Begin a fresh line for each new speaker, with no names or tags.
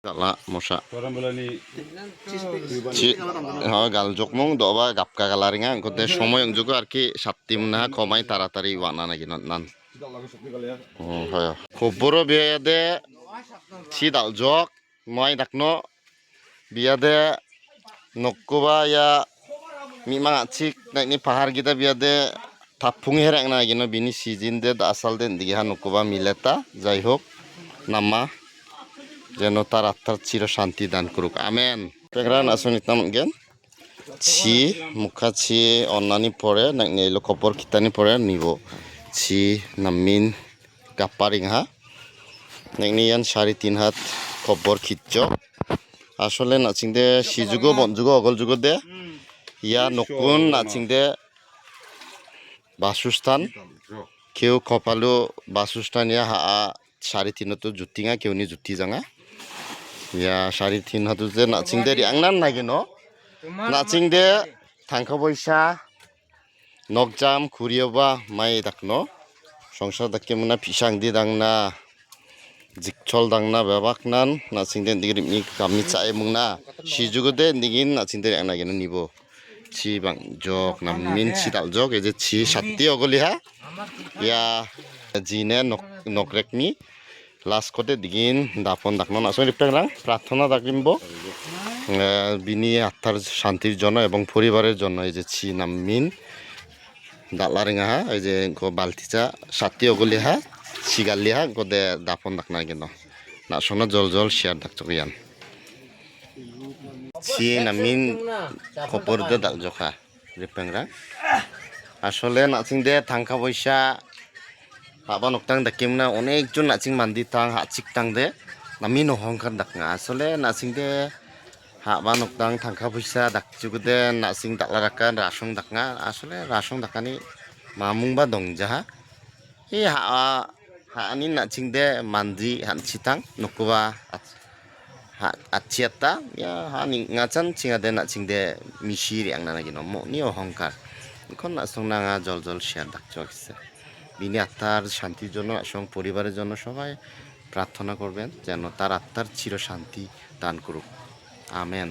Gala mosa. Gal jokmong doba gapka galaringa kote সময় যোগ আর কি সাতটিম না কমাই তাড়াতাড়ি ওয়ানা নাকি নান হয় খবর বিয়াদে সি দাল জক মই ডাকনো বিয়াদে নক্কুবা ya mimang achik naikni pahar kita biade tapung herek na gino bini season de asal den diha nokkuba mileta jai hok nama jeno tar attar chiro shanti dan kuruk amen pegran asunit nam gen chi mukha chi onnani pore naikni lo khopor kitani pore nibo chi namin kaparing ha naikni yan 3.5 হাত khopor khitjo আসলে নাচিংদে সিজুগো বনজুগো অগল যুগো দে ইয়া নকুন নাচিংদে বাসস্থান কেউ কপালো বাসস্থান ইয়া হা 3.5 তো জুতিঙা কেউনি জুতি জাঙা ইয়া 3.5 হাতু যে নাচিংদে রিয়াংনান নাগিনো নাচিংদে থাংখা বৈসা নকজাম খুরিয়বা মাই দাকনো সংসার দাকে মনা ফিসাং দি দাংনা Jikchol dangna babaknan natsingden digri mi kami chae mungna sijugude nigin natsingden angna gena nibo chi bang jok namin chi dal jok eje chi satti ogoliha ya jine nokrekni last kote digin dapon dakno naso riptagrang প্রার্থনা dakimbo bini attar shantir jonno ebong poribarer jonno eje chi namin dallaringa ha eje ko balticha satti ogoliha Sigalliha gode dapon dakna geno na sono jol jol share dakchokian si namin khopor de dak jokha ripengra আসলে নাচিংদে থাংখা পয়সা হাবা নকটাং দাকিমনা অনেক জন nudging mandi তাং হাচিক তাং দে নামি নহংখার dakna আসলে নাচিংদে হাবা নকটাং থাংখা পয়সা dakchugude nudging daklarakan rasong dakna আসলে rasong dakani mamungba dongjaha hi ha ani nachingde mandi hanchitang nokuba achiata ya hani ngachan chingade nachingde misiri angna nagino mo ni ohongkar kon nasongna nga jol jol share dakchokse bini attar shantiর জন্য এবং পরিবারের জন্য সবাই প্রার্থনা করবেন যেন তার আত্মার চির শান্তি দান করুক আমেন।